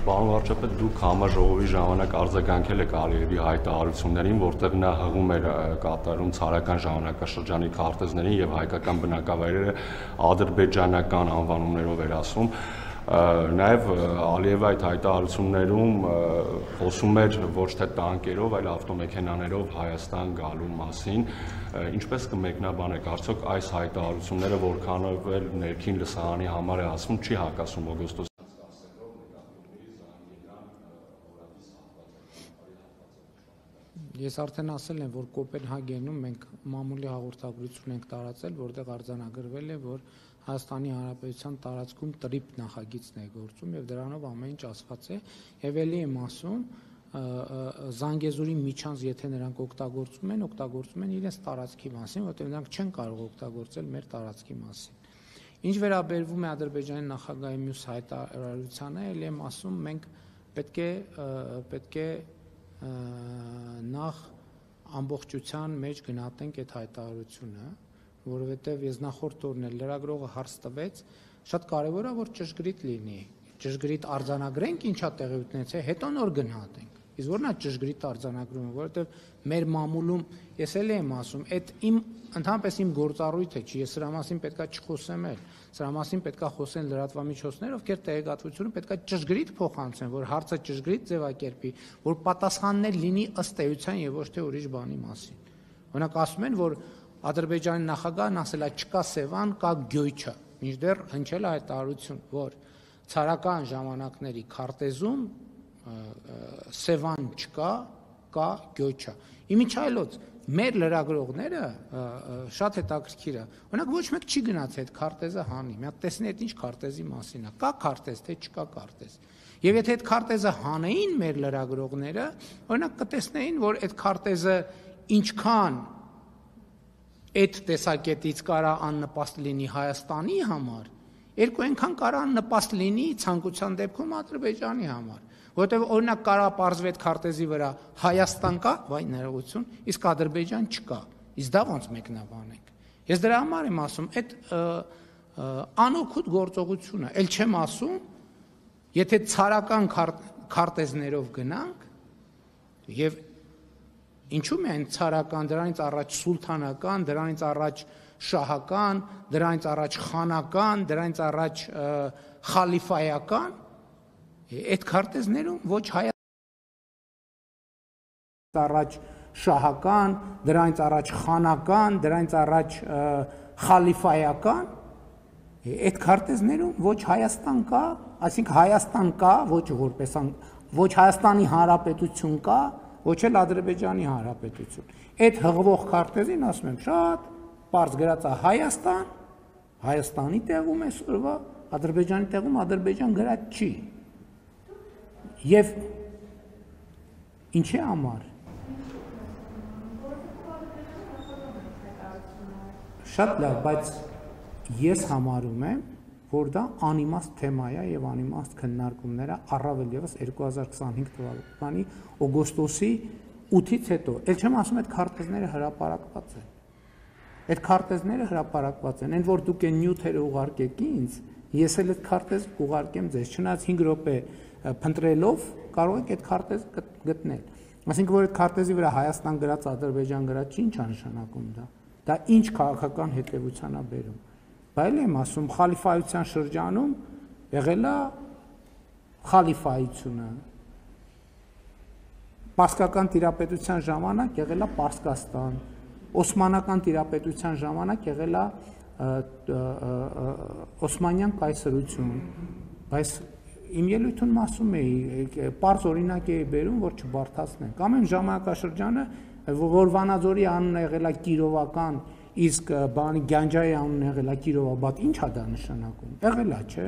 Պարոն վարչապետ, դուք համաժողովի ժամանակ արձագանքել եք Ալիևի հայտարարություններին, որտեղ նա հղում էր կատարում ցարական ժամանակաշրջանի քարտեզներին եւ հայկական բնակավայրերը ադրբեջանական անվանումներով էր ասում։ Նաև Ալիևը այդ հայտարարություններում խոսում էր ոչ թե տանկերով, այլ ավտոմեքենաներով Հայաստան գալու մասին։ Ինչպես կմեկնաբանեք, արդյոք այս հայտարարությունները որքանով էլ ներքին լսարանի համար է ասվում, չի հակասում օգոստոսի Ես արդեն ասել եմ, որ Կոպենհագենում մենք մամուլի հաղորդագրություն ենք տարածել, որտեղ արձանագրվել է, որ Հայաստանի Հանրապետության տարածքում տրիպ նախագիծն է գործում եւ դրանով ամեն ինչ ասված է, եւ ելի եմ ասում, Զանգեզուրի միջանց, եթե նրանք օգտագործում են իրենց տարածքի մասին, որտեղ նրանք չեն կարող օգտագործել մեր տարածքի մասին։ Ինչ վերաբերվում է Ադրբեջանի նախագահի մյուս հայտարարությանը, ելի եմ ասում, մենք պետք է նախ ամբողջության մեջ գնահատենք այդ հայտարարությունը, որովհետև ես նախորդ օրն էլ լրագրողը հարց տվեց, շատ կարևոր է, որ ճշգրիտ լինի, ճշգրիտ արձանագրենք ինչա տեղյակությունից է, հետո նոր գնահատենք։ Իսկ որն է ճշգրիտ արձանագրումը, որովհետև մեր մամուլում, ես էլ եմ ասում, այդ ընդհանրապես իմ գործառույթը չի, ես սրա մասին պետքա չխոսեմ էլ, սրա մասին պետքա խոսեն լրատվամիջոցներ, ովքեր տեղեկատվությունը պետքա ճշգրիտ փոխանցեն, որ հարցը ճշգրիտ ձևակերպի, որ պատասխաններ լինի ըստ էության եւ ոչ թե ուրիշ բանի մասին։ Օրինակ ասում են, որ Ադրբեջանի նախագահն ասել է չկա Սևան, կա Գյոյչը, մինչդեռ հնչել է հայտարարություն, որ ցարական ժամանակների քարտեզում Սևան չկա, կա Գյոյչը։ Իմիջայլոց մեր լրագրողները շատ հետաքրքիր է։ Օրինակ ոչ մեկ չի գնաց այդ քարտեզը հանի։ Մի հատ տեսնի այդ ինչ քարտեզի մասին է։ Կա քարտեզ, թե չկա քարտեզ։ Եվ եթե այդ քարտեզը հանեին մեր լրագրողները, օրինակ կտեսնեին, որ այդ քարտեզը ինչքան այդ տեսակետից կարա աննպաստ լինի Հայաստանի համար, երկու այնքան կարա աննպաստ լինի ցանկության դեպքում Ադրբեջանի համար, որովհետև օրինակ կարա պարզվի այդ քարտեզի վրա Հայաստան կա, վայ ներողություն, իսկ Ադրբեջան չկա, իսկ դա ոնց մեկնաբանենք։ Ես դրա համար եմ ասում, այդ անօգուտ գործողությունը, ել չեմ ասում, եթե ցարական քարտեզներով գնանք եւ ինչու՞ միայն ցարական, դրանից առաջ սուլթանական, դրանից առաջ շահական, դրանից առաջ խանական, դրանից առաջ խալիֆայական, այդ քարտեզներում ոչ առաջ շահական, դրանից առաջ խանական, դրանից առաջ խալիֆայական, այդ քարտեզներում ոչ Հայաստան կա, այսինքն Հայաստան կա, ոչ Հայաստանի Հանրապետություն կա, ոչ էլ Ադրբեջանի Հանրապետություն։ Այդ հղվող քարտեզին ասում եմ շատ պարզ գրած է Հայաստան, Հայաստանի տեղում է սուրվա, Ադրբեջանի տեղում Ադրբեջան գրած չի։ Եվ ինչի համար։ Շատ լավ, բայց ես համարում եմ, որ դա անիմաստ թեմա է եւ անիմաստ քննարկումներ է առավել եւս 2025 թվականի օգոստոսի 8-ից հետո։ Էլ չեմ ասում այդ քարտեզները հրապարակված են։ Այդ քարտեզները հրապարակված են, այն որ դուք այն նյութերը ուղարկեք ինձ, ես էլ այդ քարտեզ ուղարկեմ ձեզ, չնայած 5 րոպե փնտրելով կարող եք այդ քարտեզը գտնել։ Այսինքն որ այդ քարտեզի վրա Հայաստան գրած, Ադրբեջան գրած չի, ինչ է նշանակում դա։ Դա ինչ քաղաքական հետևության է բերում։ Բայց եմ ասում, խալիֆայության շրջանում եղել է խալիֆայությունը։ Պարսկական տիրապետության ժամանակ եղել է Պարսկաստան, Օսմանական տիրապետության ժամանակ եղել է Օսմանյան կայսրություն, բայց իմ ելույթում ասում էի, պարզ օրինակ էի բերում, որ չբարդացնենք։ Ամեն ժամանակաշրջանը, որ Վանաձորի անունը եղել է Կիրովական, իսկ բանի Գանջայի անունը եղել է Կիրովաբադ, ինչ է դա նշանակում։ Եղել է, չէ՞։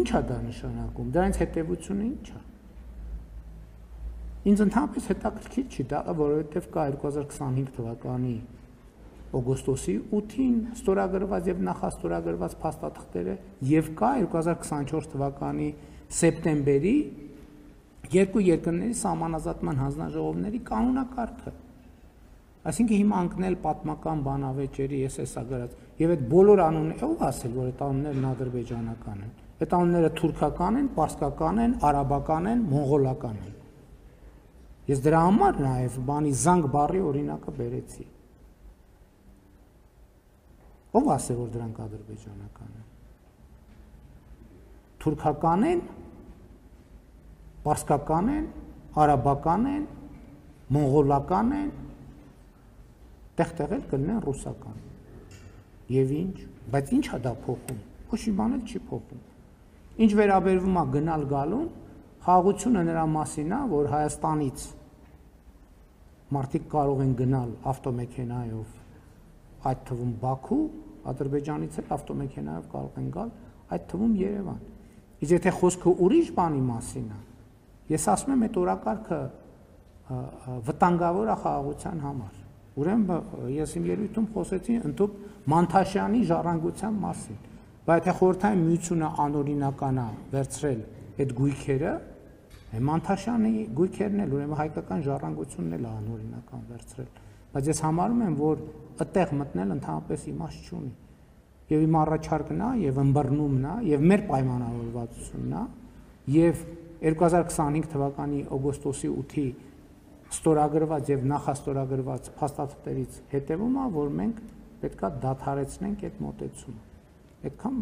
Ինչ է դա նշանակում։ Դրանից հետևությունը ինչ է։ Ինձ ընդհանրապես հետաքրքիր չի դա, որովհետև կա 2025 թվականի օգոստոսի 8-ին ստորագրված եւ նախաստորագրված փաստաթղթերը եւ կա 2024 թվականի սեպտեմբերի երկու երկրների սահմանազատման հանձնաժողովների կանոնակարգը։ Այսինքն հիմա անկնել պատմական բանավեճերի ես էսա գրած եւ այդ բոլոր անունները ով ասել որ այդ անուններն ադրբեջանական են, այդ անունները թուրքական են, պարսկական են, արաբական են, մոնղոլական են։ Ես դրա համար նաեւ բանի զանգ բառի օրինակը բերեցի։ Ով ասել որ դրանք ադրբեջանական են։ Թուրքական են, պարսկական են, արաբական են, մոնղոլական են, տեղ-տեղ կլինեն ռուսական։ Եվ ինչ, բայց ի՞նչ է դա փոխում։ Ոչ մի բան էլ չի փոխում։ Ինչ վերաբերվում է գնալ գալուն, խաղաղությունը նրա մասին է, որ Հայաստանից մարդիկ կարող են գնալ ավտոմեքենայով, այդ թվում Բաքու, Ադրբեջանից էլ ավտոմեքենայով կարող են գալ, այդ թվում Երևան։ Իսկ եթե խոսքը ուրիշ բանի մասին է, ես ասում եմ այդ օրակարգը վտանգավոր է խաղաղության համար։ Ուրեմն ես իմ ելույթում խոսեցի ընդհանուր Մանթաշյանի ժառանգության մասին, բայց եթե Խորհրդային Միությունը անօրինական է վերցրել այդ գույքերը, Մանթաշյանի գույքերն էլ ուրեմն հայկական ժառանգությունն էլ անօրինական վերցրել։ Բայց ես համարում եմ, որ այդտեղ մտնել ընդհանրապես իմաստ չունի։ Եվ իմ առաջարկն է, եւ ըմբռնումն է, եւ մեր պայմանավորվածությունն է, եւ 2025 թվականի օգոստոսի 8-ի ստորագրված եւ նախաստորագրված փաստաթղթերից հետեւում է, որ մենք պետքա դադարեցնենք այդ մոտեցումը։ Այդքան